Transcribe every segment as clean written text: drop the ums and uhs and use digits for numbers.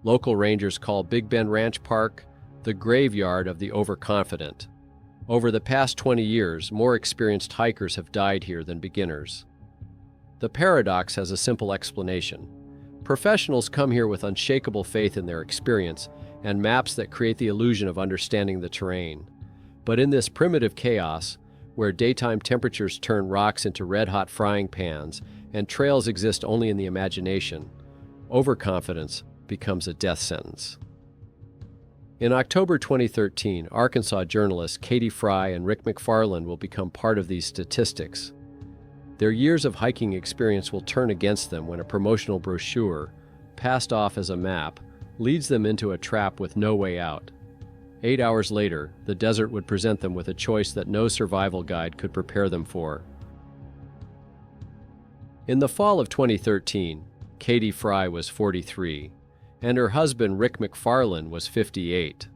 Local rangers call Big Bend Ranch Park the graveyard of the overconfident. Over the past 20 years, more experienced hikers have died here than beginners. The paradox has a simple explanation. Professionals come here with unshakable faith in their experience and maps that create the illusion of understanding the terrain. But in this primitive chaos, where daytime temperatures turn rocks into red-hot frying pans and trails exist only in the imagination, overconfidence becomes a death sentence. In October 2013, Arkansas journalists Katie Fry and Rick McFarland will become part of these statistics. Their years of hiking experience will turn against them when a promotional brochure, passed off as a map, leads them into a trap with no way out. 8 hours later, the desert would present them with a choice that no survival guide could prepare them for. In the fall of 2013, Katie Fry was 43, and her husband Rick McFarland was 58.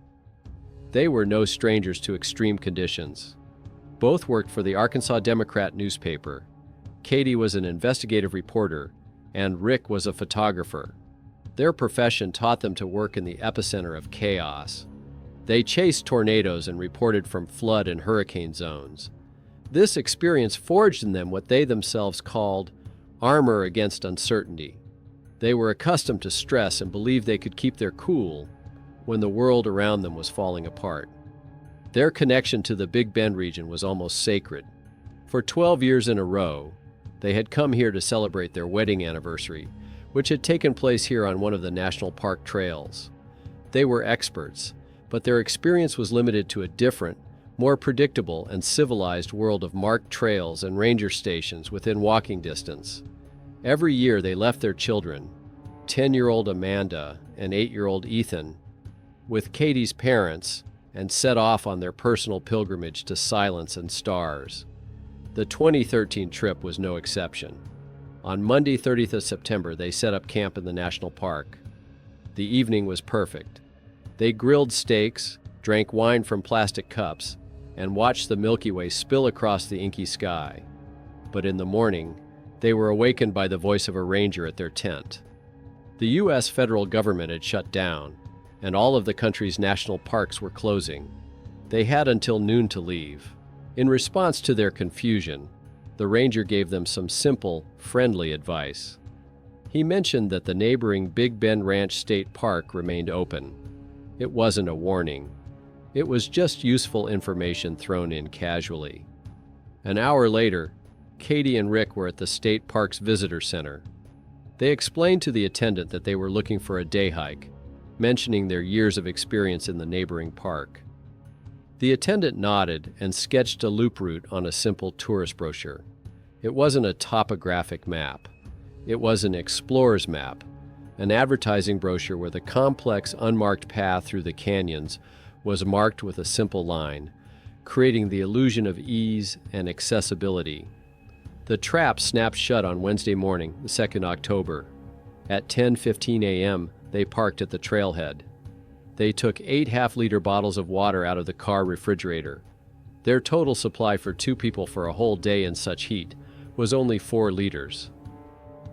They were no strangers to extreme conditions. Both worked for the Arkansas Democrat newspaper. Katie was an investigative reporter, and Rick was a photographer. Their profession taught them to work in the epicenter of chaos. They chased tornadoes and reported from flood and hurricane zones. This experience forged in them what they themselves called armor against uncertainty. They were accustomed to stress and believed they could keep their cool when the world around them was falling apart. Their connection to the Big Bend region was almost sacred. For 12 years in a row, they had come here to celebrate their wedding anniversary, which had taken place here on one of the national park trails. They were experts, but their experience was limited to a different, more predictable and civilized world of marked trails and ranger stations within walking distance. Every year they left their children, 10-year-old Amanda and 8-year-old Ethan, with Katie's parents, and set off on their personal pilgrimage to silence and stars. The 2013 trip was no exception. On Monday, 30th of September, they set up camp in the national park. The evening was perfect. They grilled steaks, drank wine from plastic cups, and watched the Milky Way spill across the inky sky. But in the morning, they were awakened by the voice of a ranger at their tent. The U.S. federal government had shut down, and all of the country's national parks were closing. They had until noon to leave. In response to their confusion, the ranger gave them some simple, friendly advice. He mentioned that the neighboring Big Bend Ranch State Park remained open. It wasn't a warning. It was just useful information thrown in casually. An hour later, Katie and Rick were at the state park's visitor center. They explained to the attendant that they were looking for a day hike, mentioning their years of experience in the neighboring park. The attendant nodded and sketched a loop route on a simple tourist brochure. It wasn't a topographic map. It was an explorer's map, an advertising brochure where the complex, unmarked path through the canyons was marked with a simple line, creating the illusion of ease and accessibility. The trap snapped shut on Wednesday morning, the 2nd October. At 10:15 a.m., they parked at the trailhead. They took 8 half-liter bottles of water out of the car refrigerator. Their total supply for 2 people for a whole day in such heat was only 4 liters.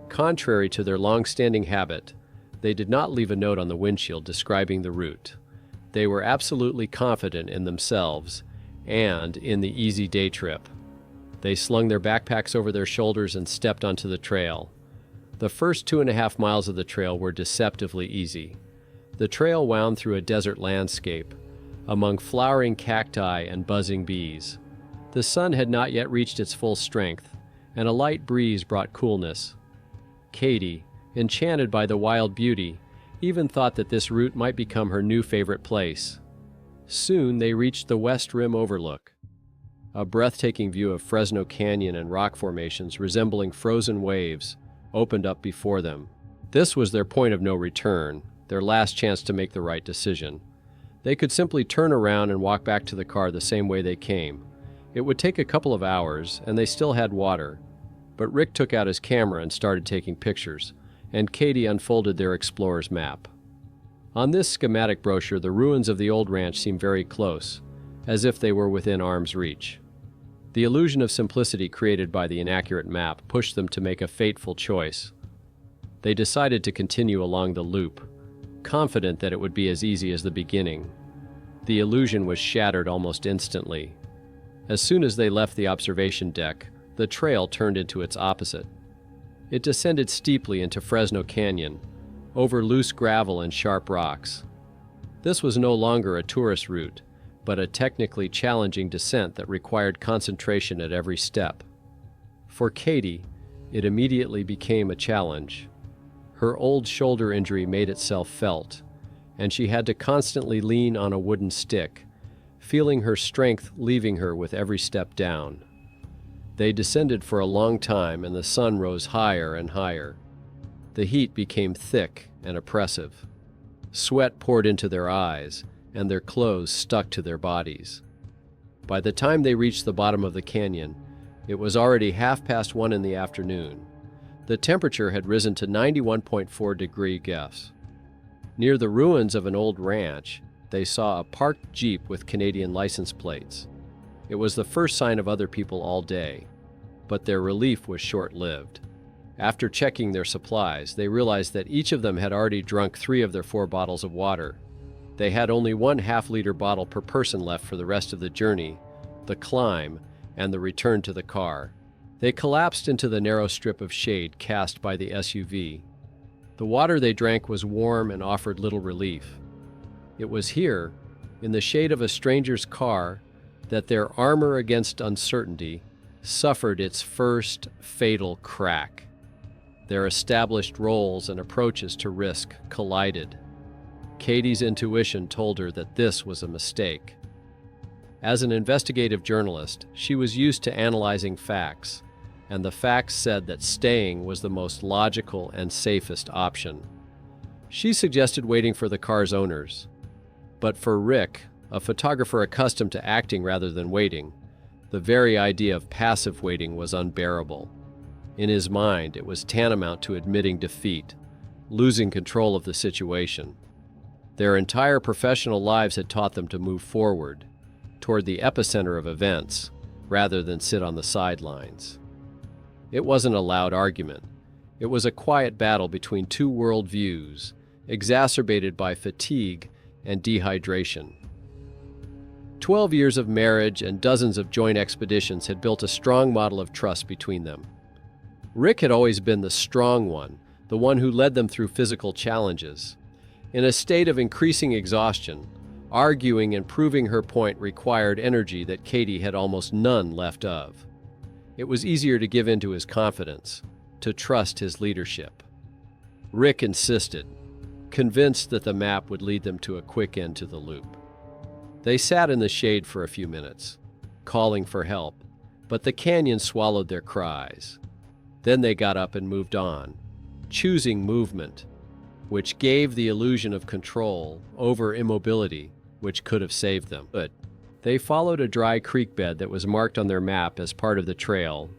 Contrary to their long-standing habit, they did not leave a note on the windshield describing the route. They were absolutely confident in themselves and in the easy day trip. They slung their backpacks over their shoulders and stepped onto the trail. The first 2.5 miles of the trail were deceptively easy. The trail wound through a desert landscape, among flowering cacti and buzzing bees. The sun had not yet reached its full strength, and a light breeze brought coolness. Katie, enchanted by the wild beauty, even thought that this route might become her new favorite place. Soon they reached the West Rim overlook, a breathtaking view of Fresno Canyon and rock formations resembling frozen waves opened up before them. This was their point of no return, their last chance to make the right decision. They could simply turn around and walk back to the car the same way they came. It would take a couple of hours, and they still had water. But Rick took out his camera and started taking pictures, and Katie unfolded their explorer's map. On this schematic brochure, the ruins of the old ranch seemed very close, as if they were within arm's reach. The illusion of simplicity created by the inaccurate map pushed them to make a fateful choice. They decided to continue along the loop, confident that it would be as easy as the beginning. The illusion was shattered almost instantly. As soon as they left the observation deck, the trail turned into its opposite. It descended steeply into Fresno Canyon, over loose gravel and sharp rocks. This was no longer a tourist route, but a technically challenging descent that required concentration at every step. For Katie, it immediately became a challenge. Her old shoulder injury made itself felt, and she had to constantly lean on a wooden stick, feeling her strength leaving her with every step down. They descended for a long time, and the sun rose higher and higher. The heat became thick and oppressive. Sweat poured into their eyes, and their clothes stuck to their bodies. By the time they reached the bottom of the canyon, it was already 1:30 in the afternoon. The temperature had risen to 91.4 degree Fahrenheit. Near the ruins of an old ranch, they saw a parked Jeep with Canadian license plates. It was the first sign of other people all day, but their relief was short-lived. After checking their supplies, they realized that each of them had already drunk 3 of their 4 bottles of water. They had only 1 half-liter bottle per person left for the rest of the journey, the climb, and the return to the car. They collapsed into the narrow strip of shade cast by the SUV. The water they drank was warm and offered little relief. It was here, in the shade of a stranger's car, that their armor against uncertainty suffered its first fatal crack. Their established roles and approaches to risk collided. Katie's intuition told her that this was a mistake. As an investigative journalist, she was used to analyzing facts, and the facts said that staying was the most logical and safest option. She suggested waiting for the car's owners. But for Rick, a photographer accustomed to acting rather than waiting, the very idea of passive waiting was unbearable. In his mind, it was tantamount to admitting defeat, losing control of the situation. Their entire professional lives had taught them to move forward, toward the epicenter of events, rather than sit on the sidelines. It wasn't a loud argument. It was a quiet battle between 2 worldviews, exacerbated by fatigue and dehydration. 12 years of marriage and dozens of joint expeditions had built a strong model of trust between them. Rick had always been the strong one, the one who led them through physical challenges. In a state of increasing exhaustion, arguing and proving her point required energy that Katie had almost none left of. It was easier to give in to his confidence, to trust his leadership. Rick insisted, convinced that the map would lead them to a quick end to the loop. They sat in the shade for a few minutes, calling for help, but the canyon swallowed their cries. Then they got up and moved on, choosing movement, which gave the illusion of control over immobility, which could have saved them. But they followed a dry creek bed that was marked on their map as part of the trail.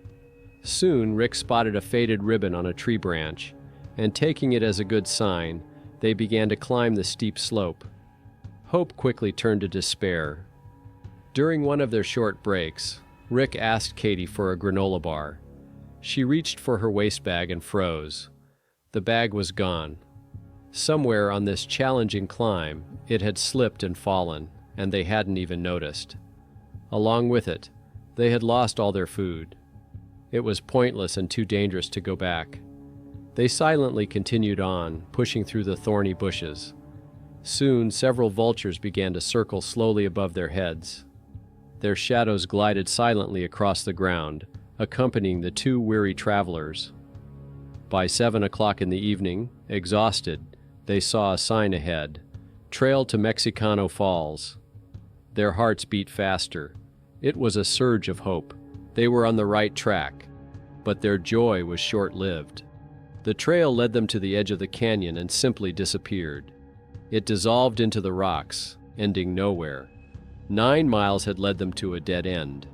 Soon, Rick spotted a faded ribbon on a tree branch, and taking it as a good sign, they began to climb the steep slope. Hope quickly turned to despair. During one of their short breaks, Rick asked Katie for a granola bar. She reached for her waist bag and froze. The bag was gone. Somewhere on this challenging climb, it had slipped and fallen, and they hadn't even noticed. Along with it, they had lost all their food. It was pointless and too dangerous to go back. They silently continued on, pushing through the thorny bushes. Soon, several vultures began to circle slowly above their heads. Their shadows glided silently across the ground, accompanying the 2 weary travelers. By 7 o'clock in the evening, exhausted, they saw a sign ahead, Trail to Mexicano Falls. Their hearts beat faster. It was a surge of hope. They were on the right track, but their joy was short-lived. The trail led them to the edge of the canyon and simply disappeared. It dissolved into the rocks, ending nowhere. 9 miles had led them to a dead end.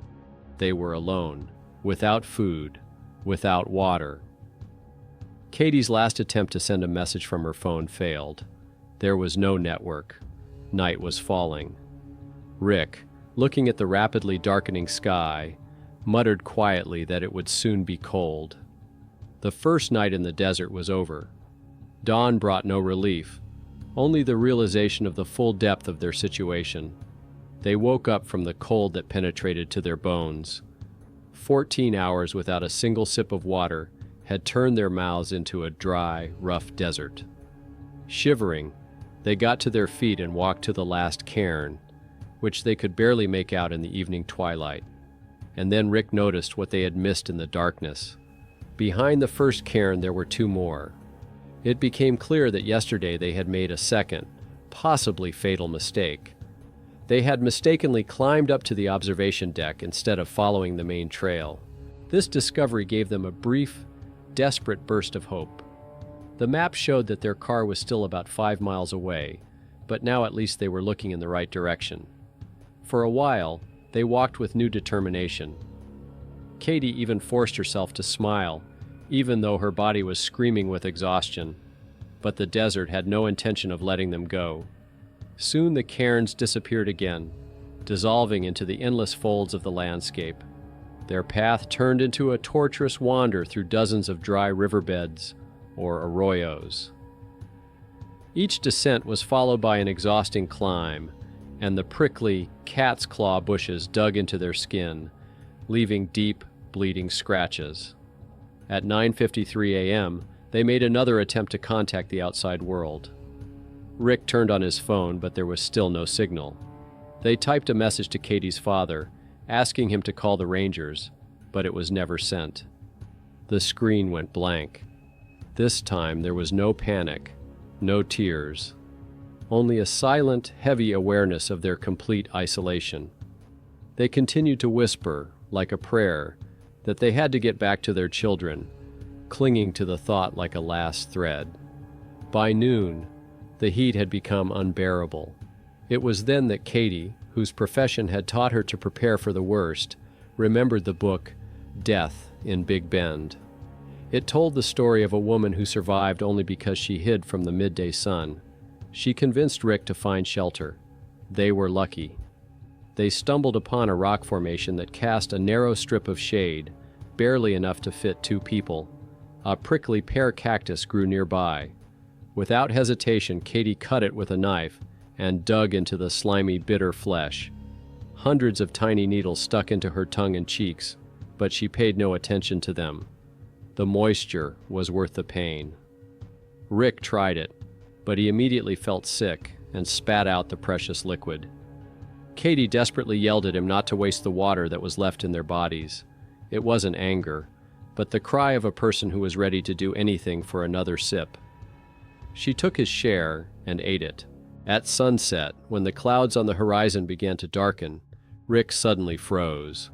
They were alone, without food, without water. Katie's last attempt to send a message from her phone failed. There was no network. Night was falling. Rick, looking at the rapidly darkening sky, muttered quietly that it would soon be cold. The first night in the desert was over. Dawn brought no relief, only the realization of the full depth of their situation. They woke up from the cold that penetrated to their bones. 14 hours without a single sip of water had turned their mouths into a dry, rough desert. Shivering, they got to their feet and walked to the last cairn, which they could barely make out in the evening twilight. And then Rick noticed what they had missed in the darkness. Behind the first cairn there were two more. It became clear that yesterday they had made a second, possibly fatal mistake. They had mistakenly climbed up to the observation deck instead of following the main trail. This discovery gave them a brief, desperate burst of hope. The map showed that their car was still about 5 miles away, but now at least they were looking in the right direction. For a while, they walked with new determination. Katie even forced herself to smile, even though her body was screaming with exhaustion. But the desert had no intention of letting them go. Soon the cairns disappeared again, dissolving into the endless folds of the landscape. Their path turned into a torturous wander through dozens of dry riverbeds, or arroyos. Each descent was followed by an exhausting climb, and the prickly cat's claw bushes dug into their skin, leaving deep, bleeding scratches. At 9:53 a.m., they made another attempt to contact the outside world. Rick turned on his phone, but there was still no signal. They typed a message to Katie's father, asking him to call the Rangers, but it was never sent. The screen went blank. This time there was no panic, no tears, only a silent, heavy awareness of their complete isolation. They continued to whisper, like a prayer, that they had to get back to their children, clinging to the thought like a last thread. By noon, the heat had become unbearable. It was then that Katie, whose profession had taught her to prepare for the worst, remembered the book Death in Big Bend. It told the story of a woman who survived only because she hid from the midday sun. She convinced Rick to find shelter. They were lucky. They stumbled upon a rock formation that cast a narrow strip of shade, barely enough to fit 2 people. A prickly pear cactus grew nearby. Without hesitation, Katie cut it with a knife and dug into the slimy, bitter flesh. Hundreds of tiny needles stuck into her tongue and cheeks, but she paid no attention to them. The moisture was worth the pain. Rick tried it, but he immediately felt sick and spat out the precious liquid. Katie desperately yelled at him not to waste the water that was left in their bodies. It wasn't anger, but the cry of a person who was ready to do anything for another sip. She took his share and ate it. At sunset, when the clouds on the horizon began to darken, Rick suddenly froze.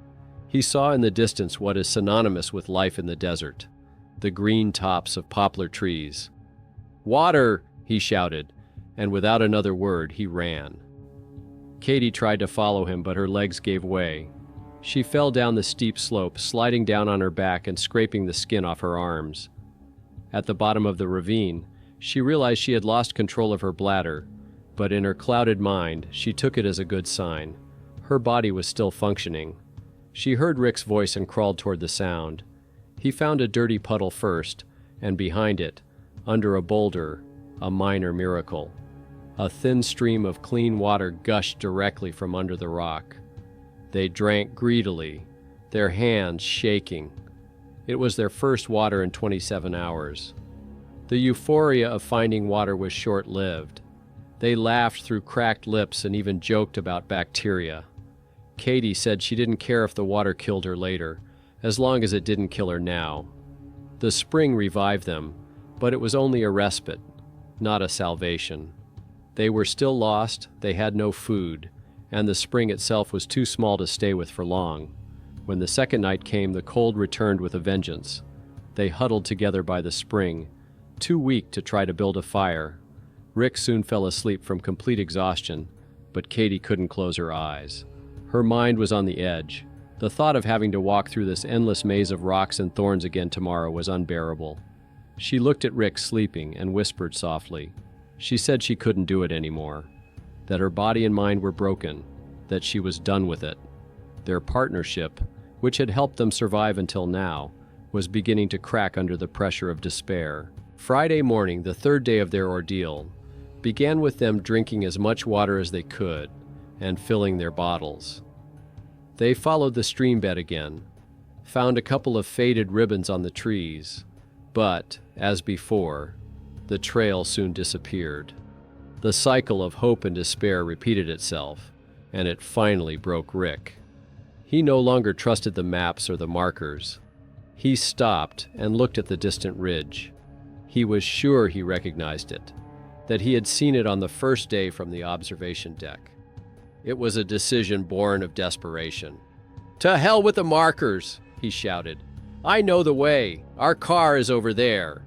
He saw in the distance what is synonymous with life in the desert, the green tops of poplar trees. "Water!" he shouted, and without another word, he ran. Katie tried to follow him, but her legs gave way. She fell down the steep slope, sliding down on her back and scraping the skin off her arms. At the bottom of the ravine, she realized she had lost control of her bladder, but in her clouded mind, she took it as a good sign. Her body was still functioning. She heard Rick's voice and crawled toward the sound. He found a dirty puddle first, and behind it, under a boulder, a minor miracle. A thin stream of clean water gushed directly from under the rock. They drank greedily, their hands shaking. It was their first water in 27 hours. The euphoria of finding water was short-lived. They laughed through cracked lips and even joked about bacteria. Katie said she didn't care if the water killed her later, as long as it didn't kill her now. The spring revived them, but it was only a respite, not a salvation. They were still lost, they had no food, and the spring itself was too small to stay with for long. When the second night came, the cold returned with a vengeance. They huddled together by the spring, too weak to try to build a fire. Rick soon fell asleep from complete exhaustion, but Katie couldn't close her eyes. Her mind was on the edge. The thought of having to walk through this endless maze of rocks and thorns again tomorrow was unbearable. She looked at Rick sleeping and whispered softly. She said she couldn't do it anymore, that her body and mind were broken, that she was done with it. Their partnership, which had helped them survive until now, was beginning to crack under the pressure of despair. Friday morning, the third day of their ordeal, began with them drinking as much water as they could and filling their bottles. They followed the stream bed again, found a couple of faded ribbons on the trees, but, as before, the trail soon disappeared. The cycle of hope and despair repeated itself, and it finally broke Rick. He no longer trusted the maps or the markers. He stopped and looked at the distant ridge. He was sure he recognized it, that he had seen it on the first day from the observation deck. It was a decision born of desperation. "To hell with the markers!" he shouted. "I know the way. Our car is over there."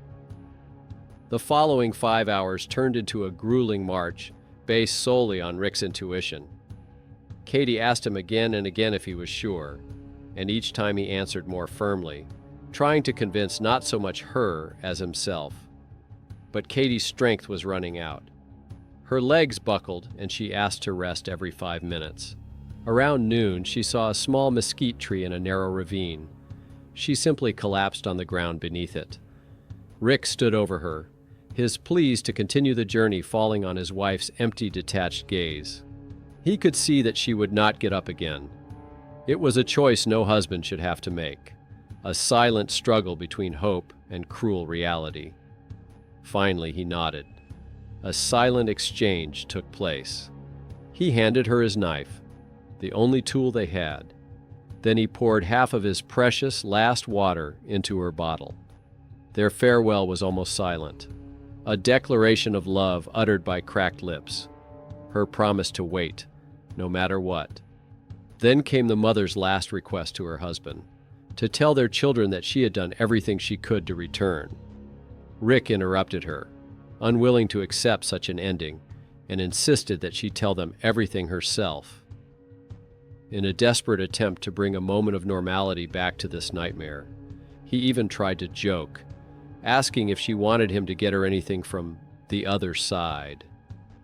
The following 5 hours turned into a grueling march based solely on Rick's intuition. Katie asked him again and again if he was sure, and each time he answered more firmly, trying to convince not so much her as himself. But Katie's strength was running out. Her legs buckled, and she asked to rest every 5 minutes. Around noon, she saw a small mesquite tree in a narrow ravine. She simply collapsed on the ground beneath it. Rick stood over her, his pleas to continue the journey falling on his wife's empty, detached gaze. He could see that she would not get up again. It was a choice no husband should have to make, a silent struggle between hope and cruel reality. Finally, he nodded. A silent exchange took place. He handed her his knife, the only tool they had. Then he poured half of his precious last water into her bottle. Their farewell was almost silent, a declaration of love uttered by cracked lips, her promise to wait, no matter what. Then came the mother's last request to her husband, to tell their children that she had done everything she could to return. Rick interrupted her, unwilling to accept such an ending, and insisted that she tell them everything herself. In a desperate attempt to bring a moment of normality back to this nightmare, he even tried to joke, asking if she wanted him to get her anything from the other side.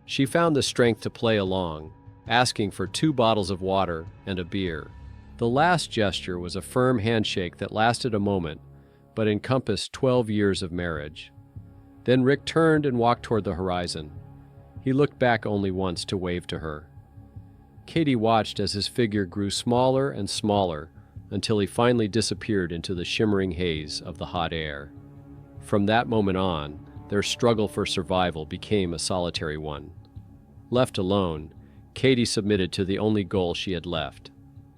She found the strength to play along, asking for 2 bottles of water and a beer. The last gesture was a firm handshake that lasted a moment, but encompassed 12 years of marriage. Then Rick turned and walked toward the horizon. He looked back only once to wave to her. Katie watched as his figure grew smaller and smaller until he finally disappeared into the shimmering haze of the hot air. From that moment on, their struggle for survival became a solitary one. Left alone, Katie submitted to the only goal she had left,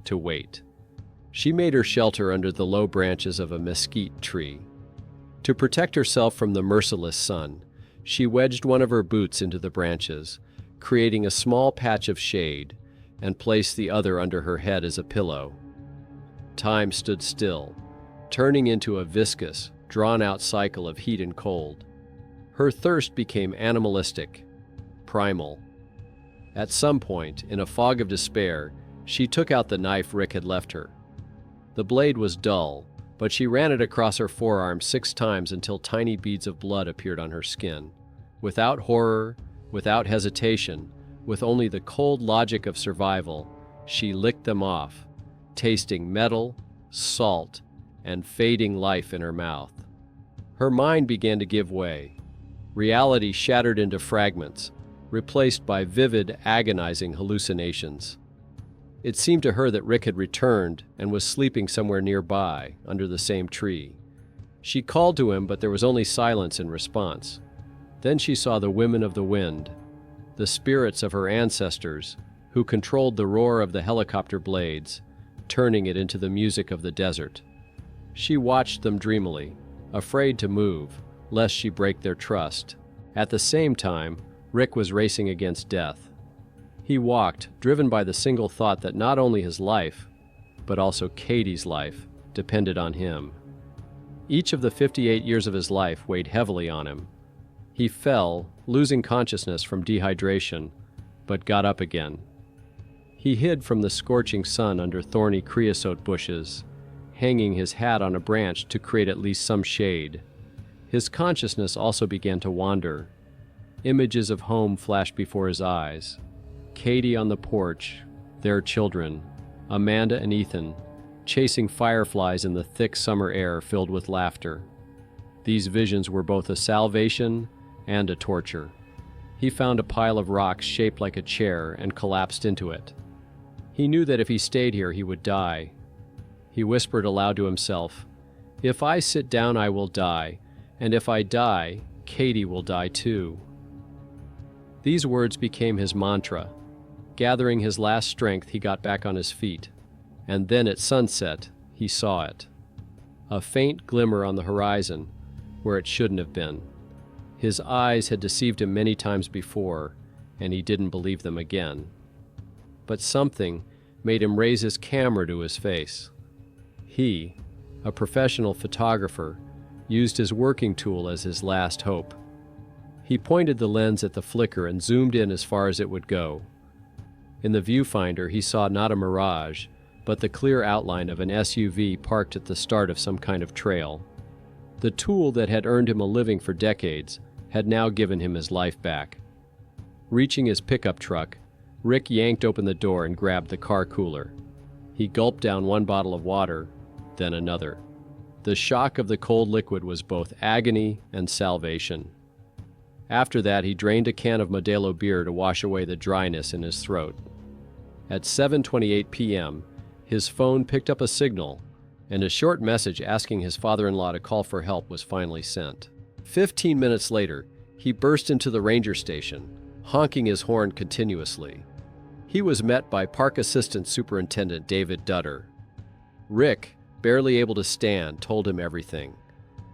to wait. She made her shelter under the low branches of a mesquite tree. To protect herself from the merciless sun, she wedged one of her boots into the branches, creating a small patch of shade, and placed the other under her head as a pillow. Time stood still, turning into a viscous, drawn-out cycle of heat and cold. Her thirst became animalistic, primal. At some point, in a fog of despair, she took out the knife Rick had left her. The blade was dull, but she ran it across her forearm 6 times until tiny beads of blood appeared on her skin. Without horror, without hesitation, with only the cold logic of survival, she licked them off, tasting metal, salt, and fading life in her mouth. Her mind began to give way. Reality shattered into fragments, replaced by vivid, agonizing hallucinations. It seemed to her that Rick had returned and was sleeping somewhere nearby, under the same tree. She called to him, but there was only silence in response. Then she saw the women of the wind, the spirits of her ancestors, who controlled the roar of the helicopter blades, turning it into the music of the desert. She watched them dreamily, afraid to move, lest she break their trust. At the same time, Rick was racing against death. He walked, driven by the single thought that not only his life, but also Katie's life, depended on him. Each of the 58 years of his life weighed heavily on him. He fell, losing consciousness from dehydration, but got up again. He hid from the scorching sun under thorny creosote bushes, hanging his hat on a branch to create at least some shade. His consciousness also began to wander. Images of home flashed before his eyes. Katie on the porch, their children, Amanda and Ethan, chasing fireflies in the thick summer air filled with laughter. These visions were both a salvation and a torture. He found a pile of rocks shaped like a chair and collapsed into it. He knew that if he stayed here, he would die. He whispered aloud to himself, "If I sit down, I will die, and if I die, Katie will die too." These words became his mantra. Gathering his last strength, he got back on his feet. And then at sunset, he saw it. A faint glimmer on the horizon, where it shouldn't have been. His eyes had deceived him many times before, and he didn't believe them again. But something made him raise his camera to his face. He, a professional photographer, used his working tool as his last hope. He pointed the lens at the flicker and zoomed in as far as it would go. In the viewfinder, he saw not a mirage, but the clear outline of an SUV parked at the start of some kind of trail. The tool that had earned him a living for decades had now given him his life back. Reaching his pickup truck, Rick yanked open the door and grabbed the car cooler. He gulped down one bottle of water, then another. The shock of the cold liquid was both agony and salvation. After that, he drained a can of Modelo beer to wash away the dryness in his throat. At 7:28 p.m., his phone picked up a signal, and a short message asking his father-in-law to call for help was finally sent. 15 minutes later, he burst into the ranger station, honking his horn continuously. He was met by Park Assistant Superintendent David Dutter. Rick, barely able to stand, told him everything.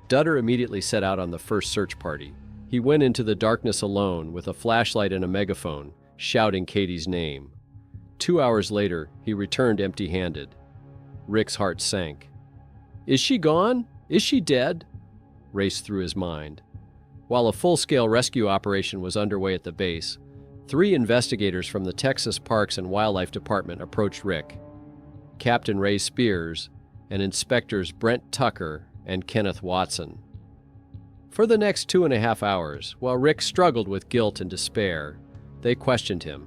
Dutter immediately set out on the first search party. He went into the darkness alone with a flashlight and a megaphone, shouting Katie's name. 2 hours later, he returned empty-handed. Rick's heart sank. "Is she gone? Is she dead?" raced through his mind. While a full-scale rescue operation was underway at the base, 3 investigators from the Texas Parks and Wildlife Department approached Rick. Captain Ray Spears and Inspectors Brent Tucker and Kenneth Watson. For the next 2.5 hours, while Rick struggled with guilt and despair, they questioned him.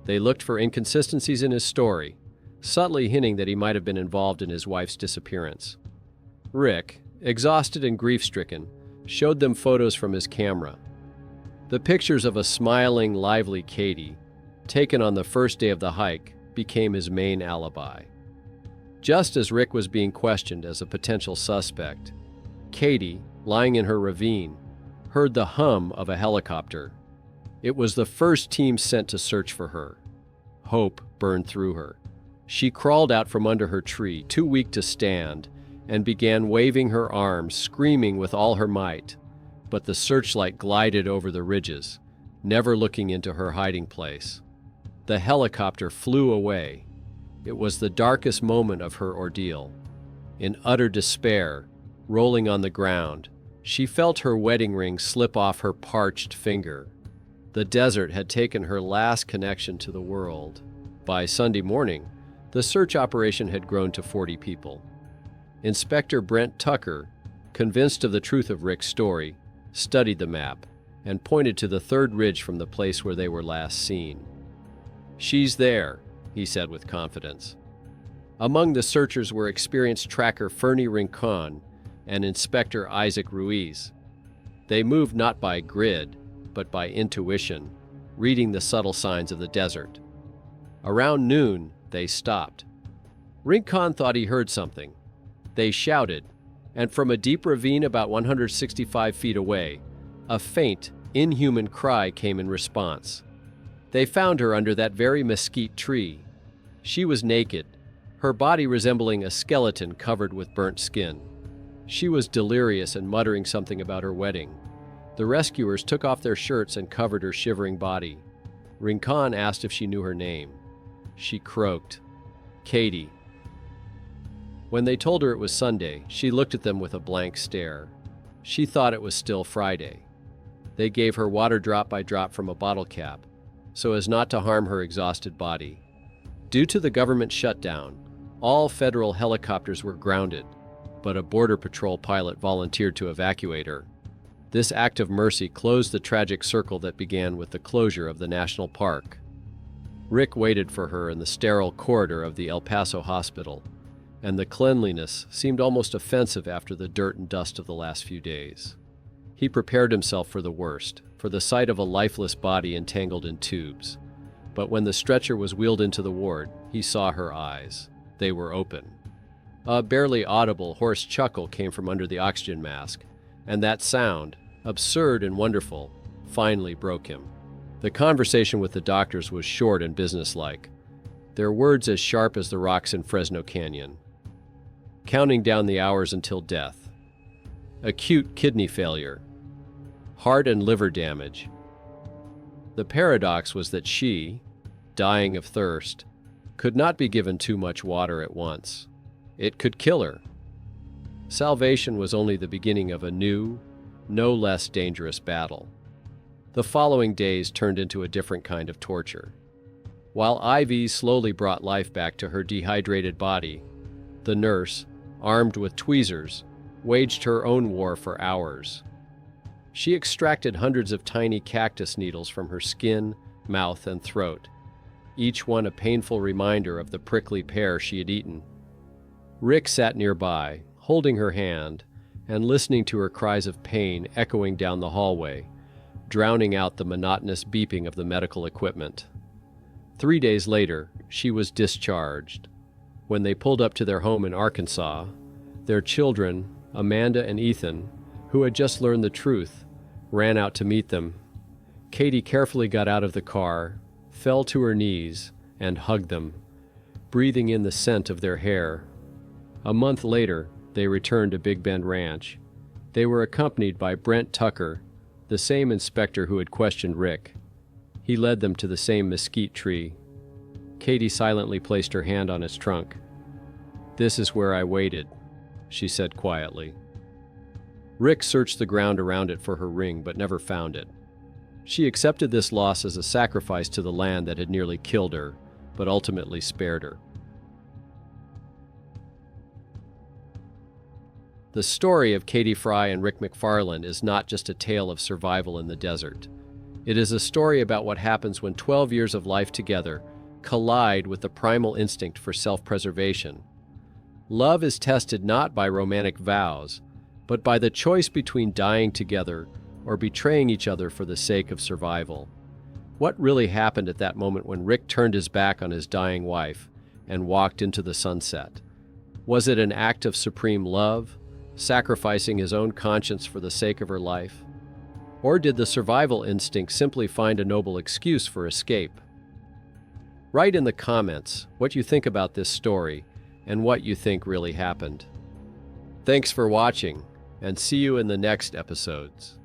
They looked for inconsistencies in his story, subtly hinting that he might have been involved in his wife's disappearance. Rick, exhausted and grief-stricken, showed them photos from his camera. The pictures of a smiling, lively Katie, taken on the first day of the hike, became his main alibi. Just as Rick was being questioned as a potential suspect, Katie, lying in her ravine, heard the hum of a helicopter. It was the first team sent to search for her. Hope burned through her. She crawled out from under her tree, too weak to stand, and began waving her arms, screaming with all her might. But the searchlight glided over the ridges, never looking into her hiding place. The helicopter flew away. It was the darkest moment of her ordeal. In utter despair, rolling on the ground, she felt her wedding ring slip off her parched finger. The desert had taken her last connection to the world. By Sunday morning, the search operation had grown to 40 people. Inspector Brent Tucker, convinced of the truth of Rick's story, studied the map and pointed to the third ridge from the place where they were last seen. "She's there," he said with confidence. Among the searchers were experienced tracker Fernie Rincon and Inspector Isaac Ruiz. They moved not by grid, but by intuition, reading the subtle signs of the desert. Around noon, they stopped. Rincon thought he heard something. They shouted, and from a deep ravine about 165 feet away, a faint, inhuman cry came in response. They found her under that very mesquite tree. She was naked, her body resembling a skeleton covered with burnt skin. She was delirious and muttering something about her wedding. The rescuers took off their shirts and covered her shivering body. Rincon asked if she knew her name. She croaked, "Katie." When they told her it was Sunday, she looked at them with a blank stare. She thought it was still Friday. They gave her water drop by drop from a bottle cap, so as not to harm her exhausted body. Due to the government shutdown, all federal helicopters were grounded, but a Border Patrol pilot volunteered to evacuate her. This act of mercy closed the tragic circle that began with the closure of the national park. Rick waited for her in the sterile corridor of the El Paso hospital, and the cleanliness seemed almost offensive after the dirt and dust of the last few days. He prepared himself for the worst, for the sight of a lifeless body entangled in tubes. But when the stretcher was wheeled into the ward, he saw her eyes. They were open. A barely audible, hoarse chuckle came from under the oxygen mask, and that sound, absurd and wonderful, finally broke him. The conversation with the doctors was short and businesslike, their words as sharp as the rocks in Fresno Canyon. Counting down the hours until death. Acute kidney failure. Heart and liver damage. The paradox was that she, dying of thirst, could not be given too much water at once. It could kill her. Salvation was only the beginning of a new, no less dangerous battle. The following days turned into a different kind of torture. While IVs slowly brought life back to her dehydrated body, the nurse, armed with tweezers, waged her own war for hours. She extracted hundreds of tiny cactus needles from her skin, mouth, and throat, each one a painful reminder of the prickly pear she had eaten. Rick sat nearby, holding her hand, and listening to her cries of pain echoing down the hallway, drowning out the monotonous beeping of the medical equipment. 3 days later, she was discharged. When they pulled up to their home in Arkansas, their children, Amanda and Ethan, who had just learned the truth, ran out to meet them. Katie carefully got out of the car, fell to her knees, and hugged them, breathing in the scent of their hair. A month later, they returned to Big Bend Ranch. They were accompanied by Brent Tucker, the same inspector who had questioned Rick. He led them to the same mesquite tree. Katie silently placed her hand on its trunk. "This is where I waited," she said quietly. Rick searched the ground around it for her ring, but never found it. She accepted this loss as a sacrifice to the land that had nearly killed her, but ultimately spared her. The story of Katie Fry and Rick McFarland is not just a tale of survival in the desert. It is a story about what happens when 12 years of life together collide with the primal instinct for self-preservation. Love is tested not by romantic vows, but by the choice between dying together or betraying each other for the sake of survival. What really happened at that moment when Rick turned his back on his dying wife and walked into the sunset? Was it an act of supreme love, sacrificing his own conscience for the sake of her life? Or did the survival instinct simply find a noble excuse for escape? Write in the comments what you think about this story and what you think really happened. Thanks for watching, and see you in the next episodes.